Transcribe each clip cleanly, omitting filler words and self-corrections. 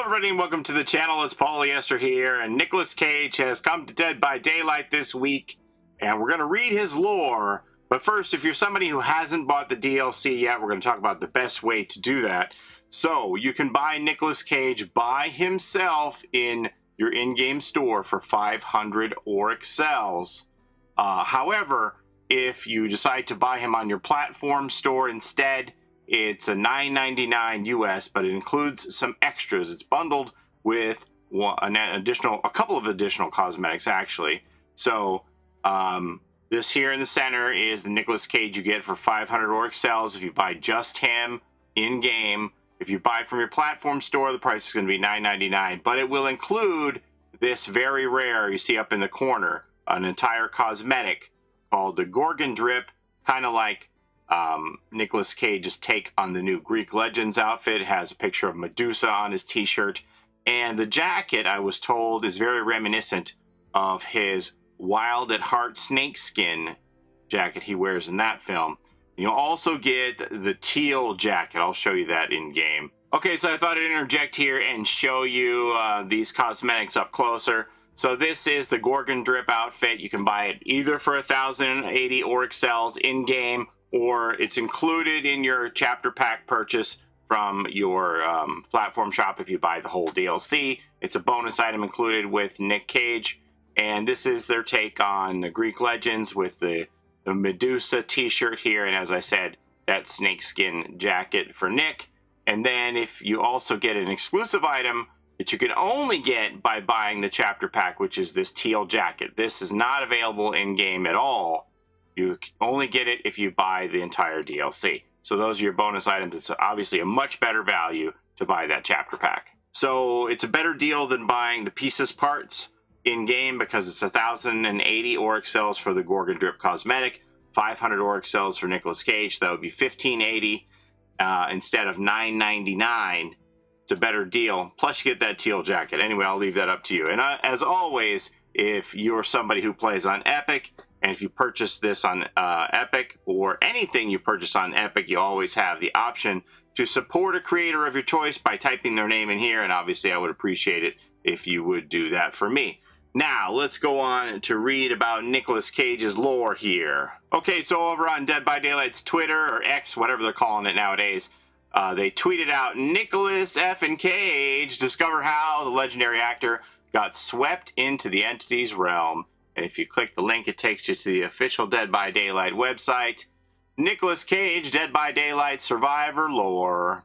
everybody, and welcome to the channel. It's Paulie Esther here, and Nicolas Cage has come to Dead by Daylight this week, and we're going to read his lore. But first, if you're somebody who hasn't bought the DLC yet, we're going to talk about the best way to do that. So, you can buy Nicolas Cage by himself in your in-game store for 500 Auric cells. However, if you decide to buy him on your platform store instead, it's a $9.99 US, but it includes some extras. It's bundled with a couple of additional cosmetics, actually. So this here in the center is the Nicolas Cage you get for 500 Auric cells if you buy just him in-game. If you buy from your platform store, the price is going to be $9.99, but it will include this very rare, you see up in the corner, an entire cosmetic called the Gorgon Drip, kind of like Nicolas Cage's take on the new Greek Legends outfit. It has a picture of Medusa on his t-shirt, and the jacket, I was told, is very reminiscent of his Wild at Heart snakeskin jacket he wears in that film. You'll also get the teal jacket. I'll show you that in game. Okay, so I thought I'd interject here and show you these cosmetics up closer. So this is the Gorgon Drip outfit. You can buy it either for 1,080 Auric cells in game, or it's included in your chapter pack purchase from your platform shop if you buy the whole DLC. It's a bonus item included with Nick Cage, and this is their take on the Greek Legends with the Medusa t-shirt here, and as I said, that snakeskin jacket for Nick. And then if you also get an exclusive item that you can only get by buying the chapter pack, which is this teal jacket. This is not available in-game at all. You only get it if you buy the entire DLC. So those are your bonus items. It's obviously a much better value to buy that chapter pack. So it's a better deal than buying the pieces parts in-game because it's 1,080 Auric cells for the Gorgon Drip cosmetic, 500 Auric cells for Nicolas Cage. That would be 1,580 instead of $9.99. It's a better deal. Plus you get that teal jacket. Anyway, I'll leave that up to you. And as always, if you're somebody who plays on Epic, and if you purchase this on Epic, or anything you purchase on Epic, you always have the option to support a creator of your choice by typing their name in here, and obviously I would appreciate it if you would do that for me. Now, let's go on to read about Nicolas Cage's lore here. Okay, so over on Dead by Daylight's Twitter, or X, whatever they're calling it nowadays, they tweeted out, Nicolas F. Cage, discover how the legendary actor got swept into the entity's realm. And if you click the link, it takes you to the official Dead by Daylight website. Nicolas Cage, Dead by Daylight Survivor Lore.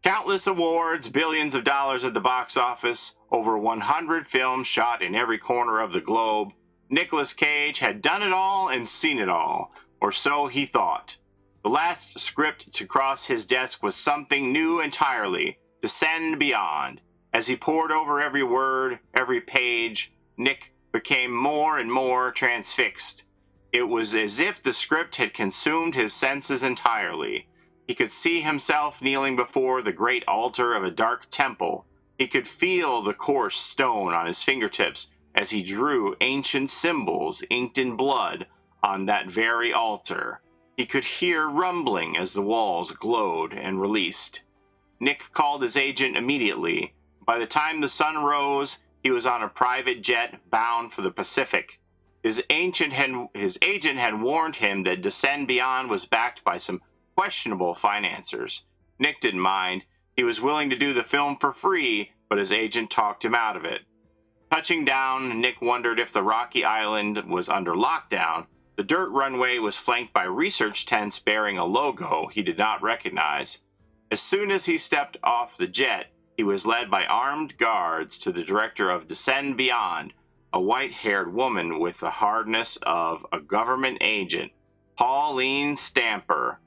Countless awards, billions of dollars at the box office, over 100 films shot in every corner of the globe. Nicolas Cage had done it all and seen it all, or so he thought. The last script to cross his desk was something new entirely, Descend Beyond. As he pored over every word, every page, Nick became more and more transfixed. It was as if the script had consumed his senses entirely. He could see himself kneeling before the great altar of a dark temple. He could feel the coarse stone on his fingertips as he drew ancient symbols inked in blood on that very altar. He could hear rumbling as the walls glowed and released. Nick called his agent immediately. By the time the sun rose, he was on a private jet bound for the Pacific. His agent had warned him that Descend Beyond was backed by some questionable financiers. Nick didn't mind. He was willing to do the film for free, but his agent talked him out of it. Touching down, Nick wondered if the rocky island was under lockdown. The dirt runway was flanked by research tents bearing a logo he did not recognize. As soon as he stepped off the jet, he was led by armed guards to the director of Descend Beyond, a white-haired woman with the hardness of a government agent, Paulie Esther.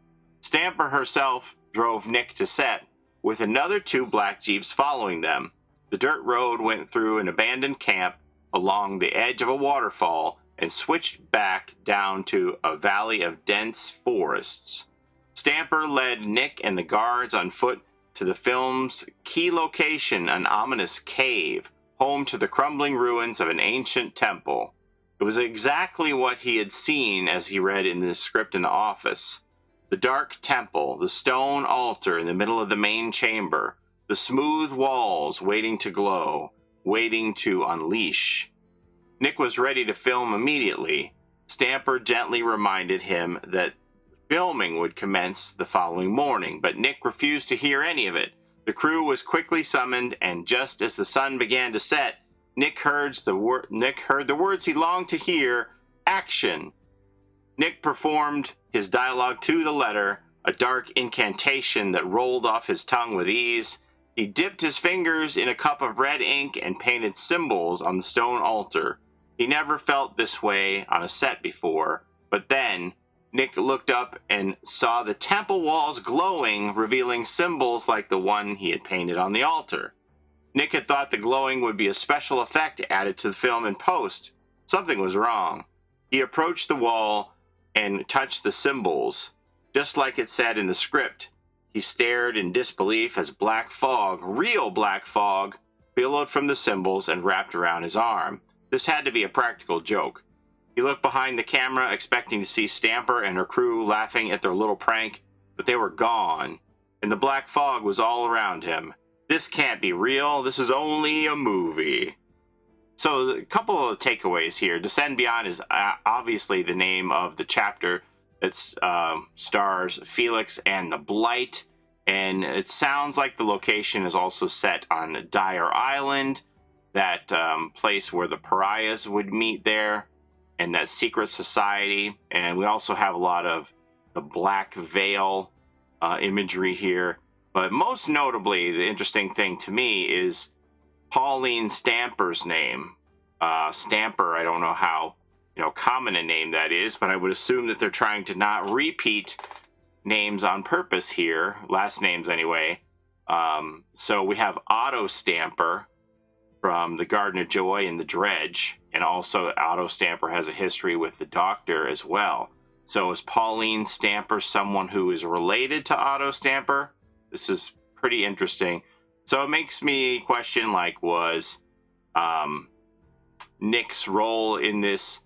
Stamper herself drove Nick to set, with another 2 black jeeps following them. The dirt road went through an abandoned camp along the edge of a waterfall and switched back down to a valley of dense forests. Stamper led Nick and the guards on foot to the film's key location, an ominous cave, home to the crumbling ruins of an ancient temple. It was exactly what he had seen as he read in the script in the office. The dark temple, the stone altar in the middle of the main chamber, the smooth walls waiting to glow, waiting to unleash. Nick was ready to film immediately. Stamper gently reminded him that filming would commence the following morning, but Nick refused to hear any of it. The crew was quickly summoned, and just as the sun began to set, Nick heard the words he longed to hear: action. Nick performed his dialogue to the letter, a dark incantation that rolled off his tongue with ease. He dipped his fingers in a cup of red ink and painted symbols on the stone altar. He never felt this way on a set before, but then Nick looked up and saw the temple walls glowing, revealing symbols like the one he had painted on the altar. Nick had thought the glowing would be a special effect added to the film in post. Something was wrong. He approached the wall and touched the symbols, just like it said in the script. He stared in disbelief as black fog, real black fog, billowed from the symbols and wrapped around his arm. This had to be a practical joke. He looked behind the camera, expecting to see Stamper and her crew laughing at their little prank, but they were gone, and the black fog was all around him. This can't be real. This is only a movie. So a couple of takeaways here. Descend Beyond is obviously the name of the chapter that stars Felix and the Blight, and it sounds like the location is also set on Dyer Island, that place where the pariahs would meet there, and that secret society. And we also have a lot of the Black Veil imagery here. But most notably, the interesting thing to me is Pauline Stamper's name. Stamper, I don't know how common a name that is, but I would assume that they're trying to not repeat names on purpose here, last names anyway. So we have Otto Stamper from the Garden of Joy and the Dredge, and also Otto Stamper has a history with the Doctor as well. So is Pauline Stamper someone who is related to Otto Stamper? This is pretty interesting. So it makes me question, like, was Nick's role in this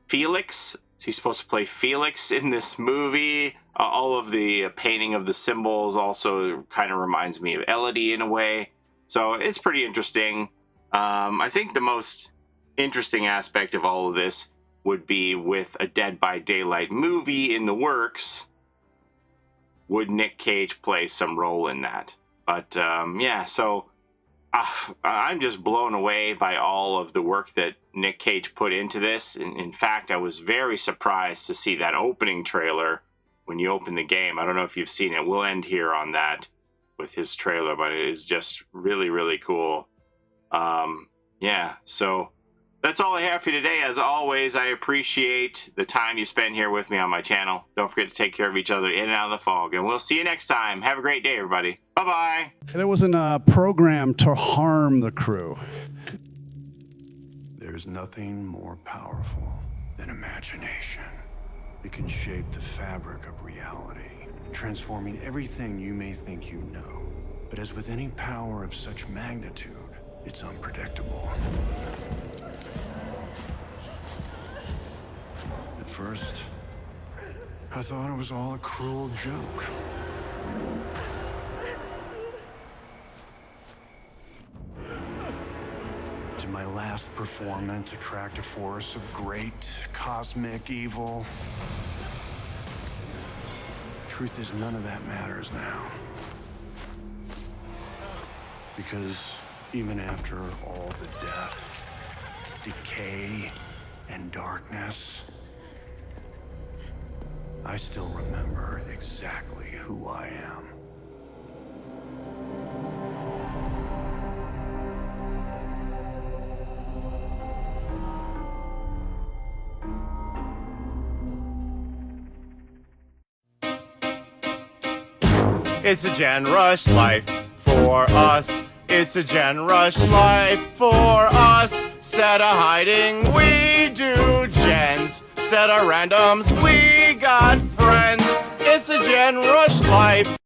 Felix? Is he supposed to play Felix in this movie? All of the painting of the symbols also kind of reminds me of Elodie in a way. So it's pretty interesting. I think the most interesting aspect of all of this would be with a Dead by Daylight movie in the works. Would Nick Cage play some role in that? But yeah, so I'm just blown away by all of the work that Nick Cage put into this. In fact, I was very surprised to see that opening trailer when you open the game. I don't know if you've seen it. We'll end here on that with his trailer, but it is just really, really cool. Yeah, so that's all I have for you today. As always, I appreciate the time you spend here with me on my channel. Don't forget to take care of each other in and out of the fog, and we'll see you next time. Have a great day, everybody. Bye-bye. And it wasn't programmed to harm the crew. There's nothing more powerful than imagination. It can shape the fabric of reality, transforming everything you may think you know. But as with any power of such magnitude, it's unpredictable. At first, I thought it was all a cruel joke. Did my last performance attract a force of great cosmic evil? Truth is, none of that matters now. Because even after all the death, decay, and darkness, I still remember exactly who I am. It's a Gen Rush life for us. It's a Gen Rush life for us. Set a hiding, we do gens. Set a randoms, we got friends. It's a Gen Rush life.